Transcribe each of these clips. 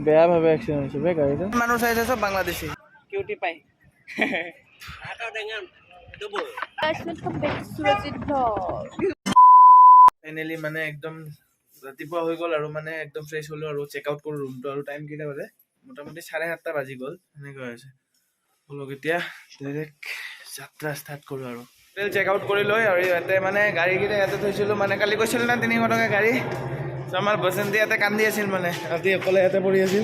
বেয়া ভাবে এক্সিডেন্ট হৈছে বে গাড়ীটো মানুহ চাইছে সব বাংলাদেশী কিউটি পাই ফাইনেলি মানে একদম ৰাতিপুৱা হৈ গ'ল আৰু মানে একদম ফ্ৰেছ হ'লো আৰু চেক আউট কৰোঁ ৰুমটো আৰু টাইম কেইটা বাজে মোটামুটি 7:30 বাজি গ'ল এনেকুৱা হৈছে হ'লক এতিয়া ডাইৰেক্ট যাত্ৰা ষ্টাৰ্ট কৰোঁ আৰু হোটেল চেক আউট কৰি লৈ আৰু ইয়াতে মানে গাড়ীকেইটা ইয়াতে থৈছিলোঁ মানে কালি কৈছিলোঁ না 300 টকা গাড়ী চ' আমাৰ বসন্তি ইয়াতে কান্দি আছিল মানে ৰাতি অকলে ইয়াতে পৰি আছিল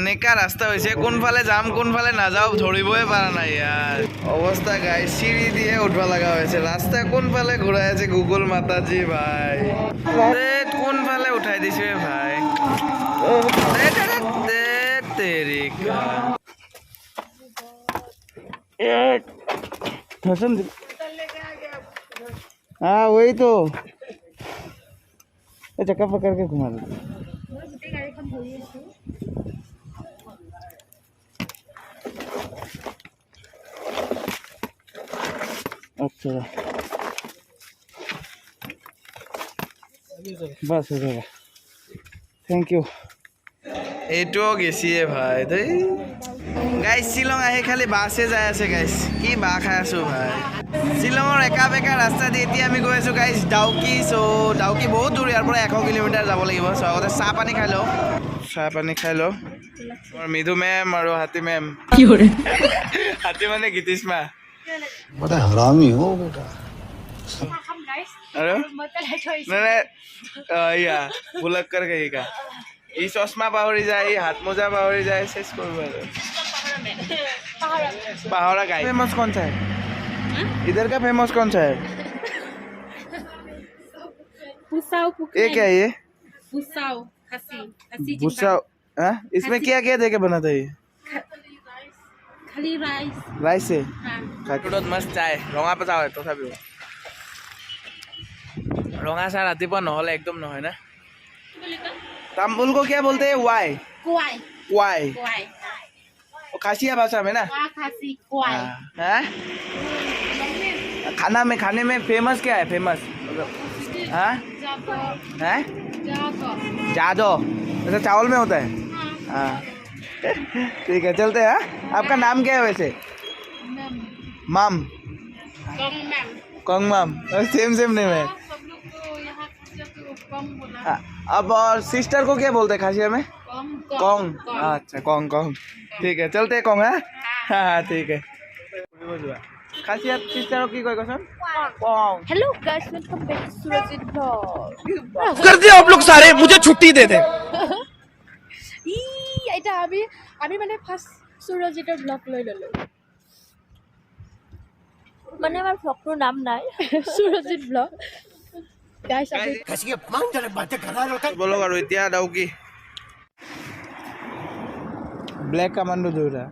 নেকা ৰাস্তা হৈছে কোনফালে যাম কোনফালে নাযাওঁ ধৰিবই পৰা নাই ইয়াৰ অৱস্থা গাই চিৰি দিয়ে উঠবা লগা হৈছে ৰাস্তা কোনফালে ঘূৰাই আছে গুগল মাতাজী ভাই কোনফালে উঠাই দিছো ভাই তেৰিকা हाँ वही तो चक्का पकड़ के घुमा दो अच्छा बस हो जाएगा थैंक यू এইটো গেছিয়ে ভাই দেই গাইছ শ্বিলং আহি খালি বাছে যাই আছে গাইছ কি বা খাই আছো ভাই শ্বিলঙৰ একা বেকা ৰাস্তা দি এতিয়া আমি গৈ আছো গাইছ ডাউকি চ' ডাউকি বহুত দূৰ ইয়াৰ পৰা 100 কিলোমিটাৰ যাব লাগিব চ' আগতে চাহ পানী খাই লওঁ মোৰ মিধু মেম আৰু হাতী মেম কি কৰে হাতী মানে গীতিষ্মা बड़ा हरामी हो बेटा আৰু মানে ইয়া ভুলক कर कहीं का ये चश्मा पाहरी जाए ये हाथ मोजा पाहरी जाए शेष करबो पहाड़ा गाय फेमस कौन सा है इधर का फेमस कौन सा है पुसाव ये क्या है ये पुसाव खसी भूसा हाँ इसमें क्या क्या देके बनाता है ये खाली राइस राइस से हाँ কাকুডত মাছ চাই ৰঙা পাতা হয় তথাপিও ৰঙা চাহ ৰাতিপুৱা নহ'লে একদম নহয় না तांबुल को क्या बोलते हैं वाई कुआई वाई कुआई खासिया भाषा में ना खासी कुआई हाँ खाने में फेमस क्या है फेमस हाँ हैं जादो ऐसा चावल में होता है हाँ ठीक है चलते हैं आपका नाम क्या है वैसे माम कॉन्ग माम सेम नहीं है अब और सिस्टर को क्या बोलते हैं खासिया में कॉन्ग अच्छा कॉन्ग ठीक है चलते हैं कॉन्ग हाँ ठीक है खासिया सिस्टर की कोई क्वेश्चन कॉन्ग hello guys welcome back to Surajit blog कर दिया आप लोग सारे मुझे छुट्टी दे दे ই এটা আমি মানে ফার্স্ট सूरजिতৰ ব্লগ লৈ ললো মানে আমাৰ ব্লগটোৰ নাম নাই सूरजित ব্লগ गाइस अभी कैसी मान जाने बातें कर रहा होता बोलो करो इतना डाउकी ब्लैक कमांडो जो रहा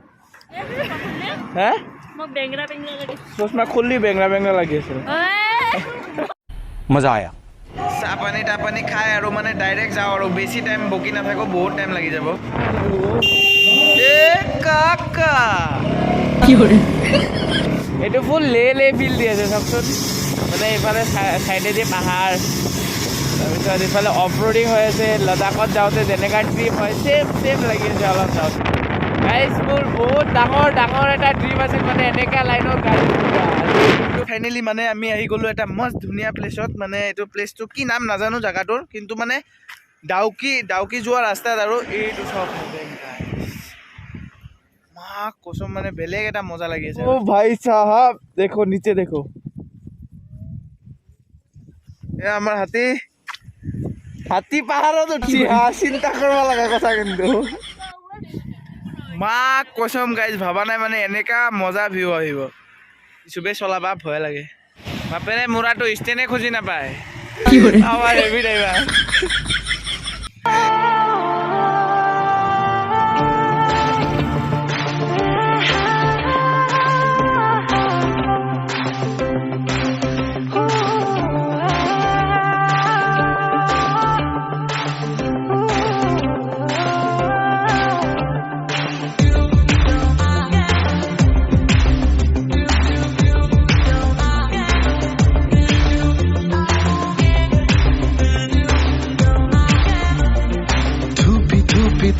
है মোক বেংৰা লাগে चश्मा खुली बेंगला लगी আছে मजा आया চাহ পানী টাপানী খাই আৰু মানে ডাইৰেক্ট যাওঁ আৰু বেছি টাইম বকি নাথাকো বহুত টাইম লাগি যাব এ কাকা কি কৰে এইটো ফুল লে ফিল দি আছে চাওকচোন মানে এইফালে চাইডেদি পাহাৰ তাৰপিছত এইফালে অফ ৰোডিং হৈ আছে লাডাখত যাওঁতে যেনেকুৱা ট্ৰিপ হয় চেম লাগি আছে অলপ চাওঁতে গাইজ মোৰ বহুত ডাঙৰ এটা ট্ৰিপ আছিল মানে এনেকুৱা লাইনত গাড়ী ফাইনেলি মানে আমি আহি গ'লো এটা মস্ত ধুনীয়া প্লেচত মানে এইটো প্লেচটো কি নাম নাজানো জেগাটোৰ কিন্তু মানে ডাউকি যোৱা ৰাস্তাত আৰু এইটো চব माँ कसम मैंने बेलेग एटा मजा लगी है ओ भाई साहब देखो नीचे देखो ये हमार हाथी पहाड़त उठी हाँ चिंता करवा लगा कथा किन्तु माँ कसम गाइज भाबा नाइ माने एनेका मजा ভিউ আহিব सुबे चलाबा भय लागे बापेरे मुराটো स्टेने खोजी नापाय आवार हेभि ड्राइभार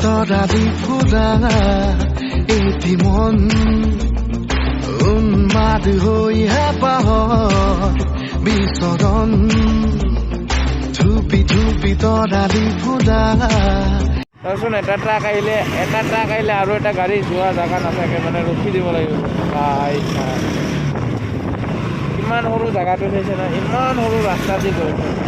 তৰালি ফুৰা এটি মন উন্মাদ হৈ হেঁপাহত বিচৰণ ধুপি ধুপি তৰালি ফুৰা তাৰচোন এটা ট্ৰাক আহিলে আৰু এটা গাড়ী যোৱা জেগা নাথাকে মানে ৰখি দিব লাগিব ভাই চাই ইমান সৰু জেগাটো চাইছে না ইমান সৰু ৰাস্তা দি গৈছে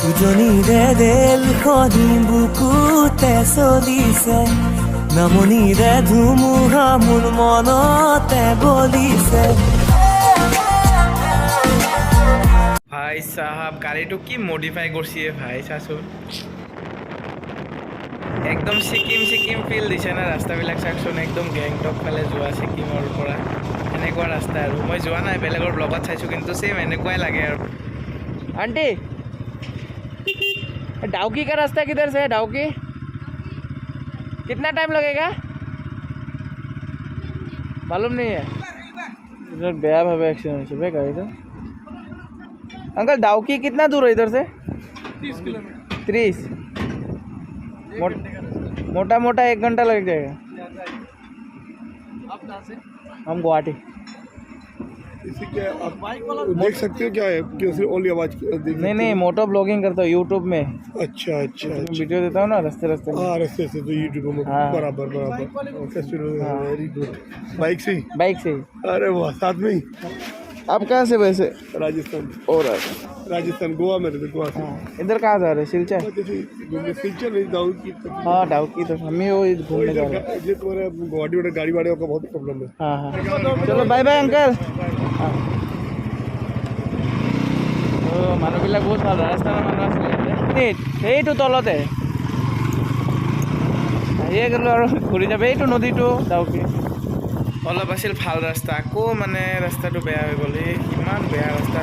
উজনিৰে ৰেলখনি বুকুতে চলিছে নামনিৰে ধুমুহা মোৰ মনতে বলিছে ভাই সাহাব গাড়ীটো কি মডিফাই কৰিছে ভাই চাচোন একদম ছিকিম ফিল দিছে না ৰাস্তাবিলাক চাচোন একদম গেংটক ফালে যোৱা ছিকিমৰ পৰা এনেকুৱা ৰাস্তা আৰু মই যোৱা নাই বেলেগৰ ব্লগত চাইছোঁ কিন্তু চেম এনেকুৱাই লাগে আৰু आंटी डाउकी का रास्ता किधर से है डाउकी कितना टाइम लगेगा मालूम नहीं है इधर बेया भावे एक्सीडेंट है गाड़ी तो अंकल डाउकी कितना दूर है इधर से 30 किलोमीटर 30 मोटा मोटा 1 घंटा लग जाएगा आप कहाँ से हम गुवाहाटी इसी के आप देख सकते हो क्या है कि सिर्फ ओनली आवाज नहीं मोटो ब्लॉगिंग करता हूँ यूट्यूब में अच्छा वीडियो देता हूँ ना रास्ते में हाँ रास्ते से तो यूट्यूब में हाँ। बराबर वेरी गुड बाइक से ही अरे वाह साथ में ही आप कहाँ से वैसे राजस्थान और राजस्थान गोवा में रहते गोवा से इधर कहाँ जा रहे सिलचर घूमने सिलचर नहीं दाऊ की हाँ डाउकी तो हम ही वो घूमने जा रहे हैं ये तुम्हारे गुवाहाटी वाले गाड़ी वाले का बहुत प्रॉब्लम है हाँ चलो बाय बाय अंकल মানুহবিলাক বহুত ভাল ৰাজস্থানৰ মানুহ আছিলে সেইটো তলতে আহিয়ে গ'লোঁ আৰু ঘূৰি যাব এইটো নদীটো ডাউকি অলপ আছিল ভাল ৰাস্তা আকৌ মানে ৰাস্তাটো বেয়া হৈ গ'ল ইমান বেয়া ৰাস্তা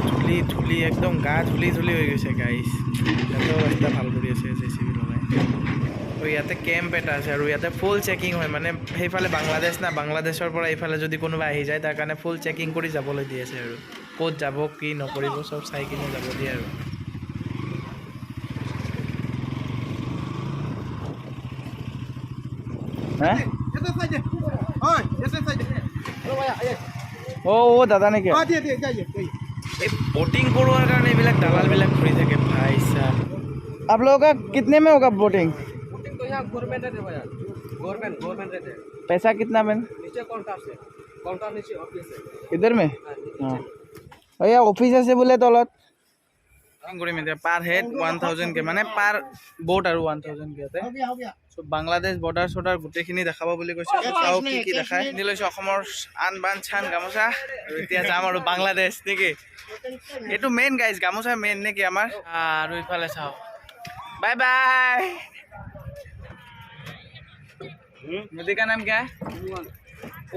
ধূলি একদম গা ধূলি হৈ গৈছে গাইছ এটাও ৰাস্তা ভাল কৰি আছে JCB লগাই আৰু ইয়াতে কেম্প এটা আছে আৰু ইয়াতে ফুল চেকিং হয় মানে সেইফালে বাংলাদেশ না বাংলাদেশৰ পৰা এইফালে যদি কোনোবা আহি যায় তাৰ কাৰণে ফুল চেকিং কৰি যাবলৈ দি আছে আৰু ক'ত যাব কি নকৰিব চব চাই কিনে যাব দিয়ে আৰু ओ दादा ने क्या बोटिंग करवार कारण এইবিলাক দালাল বিলাক ঘুৰি থাকে ভাই साहब आप लोगों का कितने में होगा बोटिंग तो यहाँ गवर्नमेंट रहते भैया गवर्नमेंट रहते हैं पैसा कितना में नीचे काउंटर नीचे ऑफिस है इधर में हाँ भैया ऑफिस আছে बोले तলত पार हेड 1000 के माने पार बोट और 1000 के आते सो बांग्लादेश बॉर्डर सोडार गुटेखिनि देखाब বুলি কৈছে চাও কি দেখায় নিলৈছে অসমৰ আন বান ছান গামোচা আৰু এতিয়া যাম আৰু বাংলাদেশ নেকি এটো মেইন গাইজ গামোচা মেইন নেকি আমাৰ আৰু ইফালে চাও बाय बाय नदी का नाम क्या है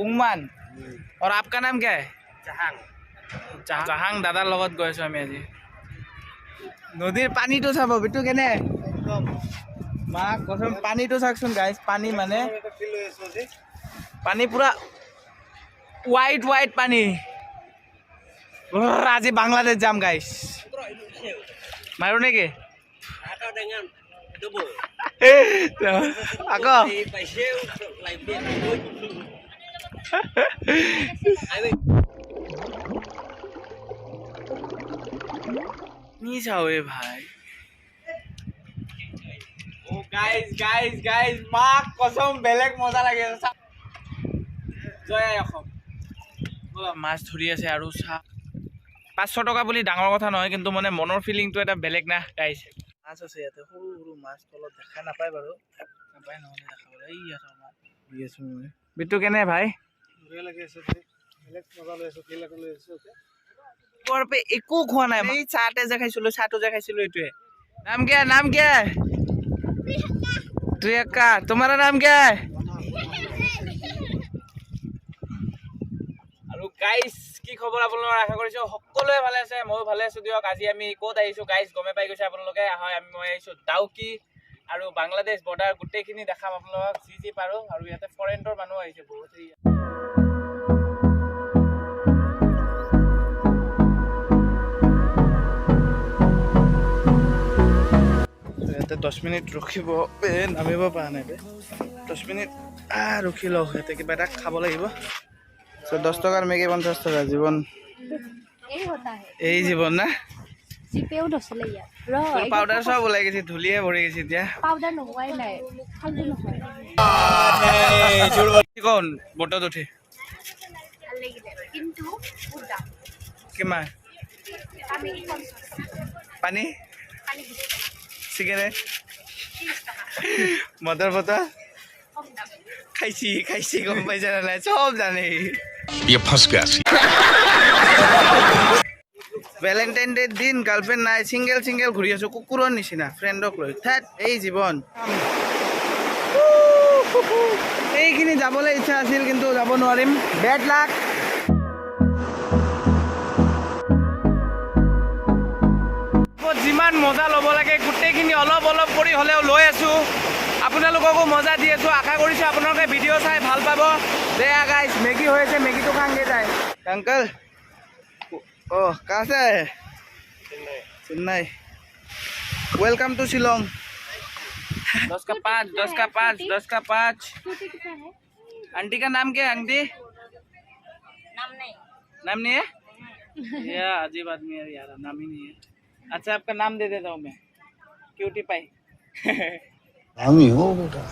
उंगमान और आपका नाम क्या है জাহাং দাদাৰ লগত গৈছো আমি আজি নদীৰ পানীটো চাব বিটু কেনে মা কসম পানীটো চাকচোন গাইজ পানী মানে পানী পুৰা হোৱাইট পানী আজি বাংলাদেশ যাম গাইজ মাৰো নেকি আকৌ नहीं चाहे भाई ओ गाइस माँ कसम बेलेग मजा लगे जय অসম মাছ ধৰি আছে আৰু 500 টকা বুলি ডাঙৰ কথা নহয় কিন্তু মানে মনৰ ফিলিংটো এটা বেলেগ না গাইস মাছ আছে ইয়াতে সৰু মাছ তলত দেখা নাপায় বাৰু নাপায় নহলে দেখাবলৈ এই আছে মাছ দি আছো মই বিটু কেনে ভাই ধুনীয়া লাগি আছে বেলেগ মজা লৈ আছে ফিল লৈ আছে पर पे एको खुआ ना मैं चाटे जे खाइছিলো চাটো যে খাইছিলো এটুয়ে नाम क्या है प्रियंका तुम्हारा नाम क्या है और गाइस কি খবৰ আপোনালোকৰ? আশা কৰিছোঁ সকলোৱে ভালে আছে, ময়ো ভালে আছোঁ দিয়ক। আজি আমি ক'ত আহিছোঁ গাইজ গমে পাই গৈছে আপোনালোকে। হয়, মই আহিছোঁ ডাউকি আৰু বাংলাদেশ বৰ্ডাৰ গোটেইখিনি দেখাম আপোনালোকক যি পাৰোঁ। আৰু ইয়াতে ফৰেনৰ মানুহ আহিছে বহুত। ইয়াতে 10 মিনিট ৰখিব, নামিব পৰা নাই 10 মিনিট ৰখি লওঁ। ইয়াতে কিবা এটা খাব লাগিব। 10 টকাৰ মেগী 50 টকা জীৱন, এই জীৱন না। জিপেও নচলে ইয়াত। পাউডাৰ চব ওলাই গৈছে, ধূলিয়ে ভৰি গৈছে এতিয়া। পাউডাৰ নোহোৱাই নাই, ফাল্টু নহয়। কোন বটত উঠি ভাল লাগিলে কিন্তু বহুত দাম। কিমান? পানী চিগাৰেট মদৰ বটল খাইছি গম পাইছা নাই? চব জানে। ভেলেণ্টাইন ডে দিন গাৰ্লফ্ৰেণ্ড নাই, চিংগেল ঘূৰি আছো কুকুৰৰ নিচিনা ফ্ৰেণ্ডক লৈ। থাত এই জীৱন। এইখিনি যাবলৈ ইচ্ছা আছিল কিন্তু যাব নোৱাৰিম, বেড লাক। যিমান মজা ল'ব লাগে গোটেইখিনি অলপ কৰি হ'লেও লৈ আছোঁ, আপোনালোককো মজা দি আছোঁ। আশা কৰিছোঁ আপোনালোকে ভিডিঅ' চাই ভাল পাব। দেয়া গাইছ মেগী হৈ আছে, মেগীটো খাংগে যায়। अंकल ओह कहाँ से आए? चेन्नई। Welcome to Shillong. 10 का 5 आंटी का नाम क्या है? आंटी नाम नहीं है? यार अजीब आदमी है यार, नाम ही नहीं है। अच्छा आपका नाम दे देता हूँ मैं, क्यूटी पाई। हरामी हो बेटा।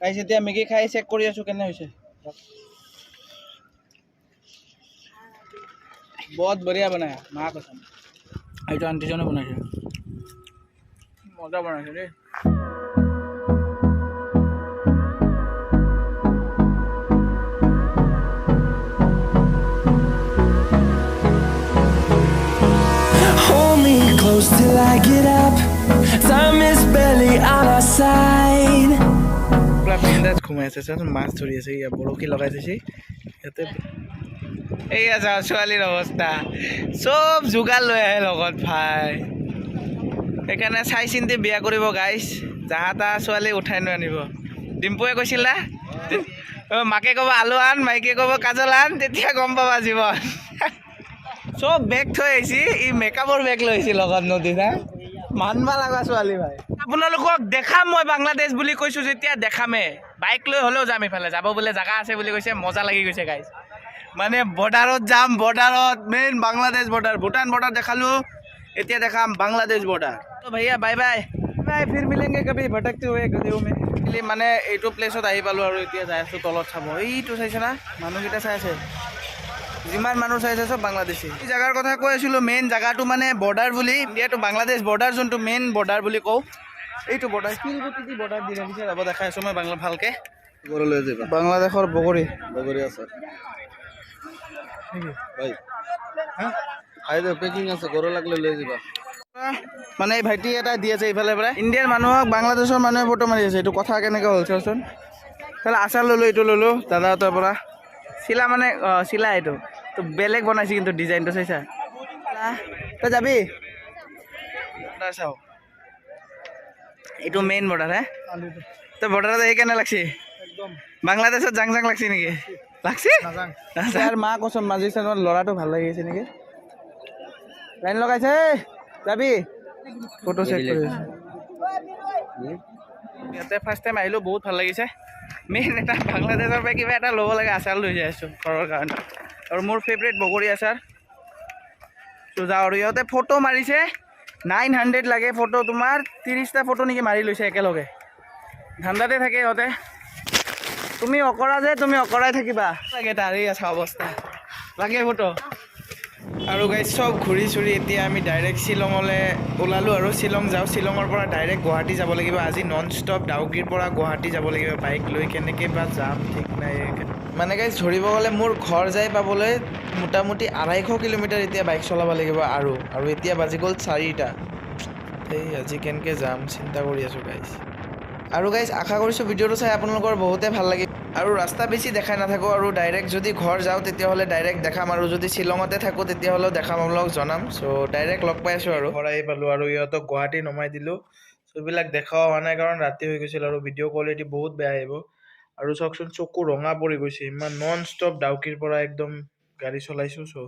गाइस এতিয়া মেগী খাই চেক কৰি আছো কেনে হৈছে। बहुत बढ़िया बनाया माँ कसम। এইটো আন্টিজনে বনাইছে, মজা বনাইছে দেই। Hold me close till I get up. Time is barely on our side. পুৰা বিন্দাছ ঘুমাই আছে, চাচোন মাছ ধৰি আছে। ইয়াত বৰশী লগাই থৈছে ইয়াতে। এইয়া চাওঁ ছোৱালীৰ অৱস্থা, চব যোগাৰ লৈ আহে লগত ভাই। সেইকাৰণে চাই চিন্তি বিয়া কৰিব গাইছ, যাহা তাহা ছোৱালী উঠাই নানিব। ডিম্পুৱে কৈছিল না, মাকে ক'ব আলু আন, মাইকে ক'ব কাজল আন, তেতিয়া গম পাবা জীৱন। চব বেগ থৈ আহিছি, ই মেকআপৰ বেগ লৈ আহিছি লগত নদী না। মানবা লগা ছোৱালী ভাই। আপোনালোকক দেখাম মই বাংলাদেশ বুলি কৈছোঁ যেতিয়া দেখামে। বাইক লৈ হ'লেও যাম, ইফালে যাব বোলে জাগা আছে বুলি কৈছে, মজা লাগি গৈছে গাইছ। মানে বৰ্ডাৰত যাম, বৰ্ডাৰত main Bangladesh border. Bhutan border দেখালোঁ, এতিয়া দেখাম বাংলাদেশ বৰ্ডাৰ। তো ভাইয়া বাই বাই বাই, ফিৰ মিলেংগে কবি ভটকতে হুৱে গলিও মে। মানে এইটো প্লেচত আহি পালোঁ আৰু এতিয়া যাই আছোঁ তলত চাব। এইটো চাইছে না, মানুহকেইটা চাই আছে, যিমান মানুহ চাইছে চব বাংলাদেশী। এই জেগাৰ কথা কৈ আছিলোঁ, মেইন জেগাটো মানে বৰ্ডাৰ বুলি, ইণ্ডিয়াটো বাংলাদেশ বৰ্ডাৰ যোনটো মেইন বৰ্ডাৰ বুলি কওঁ, এইটো বৰ্ডাৰ শিলগুটি বৰ্ডাৰ দি ৰাখিছে। যাব দেখাই আছোঁ মই বাংলা ভালকৈ। লৈ যাবা বাংলাদেশৰ বগৰী আছে ভাই। খাই দে, পেকিং আছে, গৰু লাগলে লৈ যাবা। মানে এই ভাইটি এটা দি আছে ইফালে পৰা। ইণ্ডিয়াৰ মানুহক বাংলাদেশৰ মানুহে ফটো মাৰি আছে। এইটো কথা কেনেকৈ হ'ল চাওচোন। ইফালে আচাৰ ল'লোঁ, এইটো ল'লোঁ দাদাহঁতৰ পৰা। চিলা মানে চিলা, এইটো তো বেলেগ বনাইছে কিন্তু ডিজাইনটো চাইছা। তই যাবি বৰ্ডাৰ চাওঁ, এইটো মেইন বৰ্ডাৰ হে। তই বৰ্ডাৰত আহি কেনে লাগছি? বাংলাদেশত জাং জাং লাগছি নেকি? লাগছি আৰু মা কচোন মাজিষ্টানৰ ল'ৰাটো ভাল লাগিছে নেকি? লাইন লগাইছে, যাবি ফটো চেক কৰি আছে। ইয়াতে ফাৰ্ষ্ট টাইম আহিলোঁ, বহুত ভাল লাগিছে। মেইন এটা বাংলাদেশৰ পৰা কিবা এটা ল'ব লাগে, আচাৰ লৈ যাই আছোঁ ঘৰৰ কাৰণে। আৰু মোৰ ফেভৰেট বগৰী আচাৰ। তো যাওঁ আৰু ইহঁতে ফটো মাৰিছে 900 লাগে ফটো, তোমাৰ 30টা ফটো নেকি মাৰি লৈছে একেলগে। ধান্দাতে থাকে ইহঁতে। তুমি অকৰা যে, তুমি অকৰাই থাকিবা লাগে তাৰ। এই আছা অৱস্থা, লাগে ফটো। আৰু গাইজ চব ঘূৰি চুৰি এতিয়া আমি ডাইৰেক্ট শ্বিলঙলৈ ওলালোঁ। আৰু শ্বিলং যাওঁ, শ্বিলঙৰ পৰা ডাইৰেক্ট গুৱাহাটী যাব লাগিব। আজি নন ষ্টপ ডাউকিৰ পৰা গুৱাহাটী যাব লাগিব বাইক লৈ। কেনেকৈ বা যাম ঠিক নাই। মানে গাইজ ধৰিব গ'লে মোৰ ঘৰ যাই পাবলৈ মোটামুটি 250 কিলোমিটাৰ এতিয়া বাইক চলাব লাগিব। আৰু এতিয়া বাজি গ'ল 4টা। এই আজি কেনেকৈ যাম চিন্তা কৰি আছোঁ গাইজ। আৰু গাইজ আশা কৰিছোঁ ভিডিঅ'টো চাই আপোনালোকৰ বহুতে ভাল লাগিব। আৰু ৰাস্তা বেছি দেখাই নাথাকোঁ আৰু ডাইৰেক্ট যদি ঘৰ যাওঁ তেতিয়াহ'লে ডাইৰেক্ট দেখাম আৰু যদি শ্বিলঙতে থাকোঁ তেতিয়াহ'লেও দেখাম আপোনালোকক জনাম চ' ডাইৰেক্ট লগ পাই আছোঁ আৰু ঘৰ আহি পালোঁ আৰু ইহঁতক গুৱাহাটী নমাই দিলোঁ চ' এইবিলাক দেখাও হোৱা নাই কাৰণ ৰাতি হৈ গৈছিল আৰু ভিডিঅ' কোৱালিটি বহুত বেয়া আহিব আৰু চাওকচোন চকু ৰঙা পৰি গৈছে ইমান নন ষ্টপ ডাউকিৰ পৰা একদম গাড়ী চলাইছোঁ চ'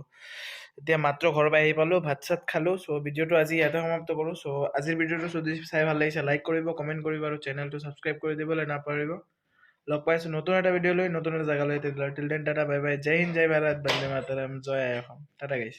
এতিয়া মাত্ৰ ঘৰ পাই আহি পালোঁ ভাত চাত খালোঁ চ' ভিডিঅ'টো আজি ইয়াতে সমাপ্ত কৰোঁ চ' আজিৰ ভিডিঅ'টো যদি চাই ভাল লাগিছে লাইক কৰিব কমেণ্ট কৰিব আৰু চেনেলটো ছাবস্ক্ৰাইব কৰি দিবলৈ নাপাহৰিব লগ পাইছোঁ নতুন এটা ভিডিঅ' লৈ নতুন এটা জেগালৈ till then tata bye bye জয় হিন্দ জয় ভাৰত বন্দে মাতৰম জয় অসম টাটা গাইছ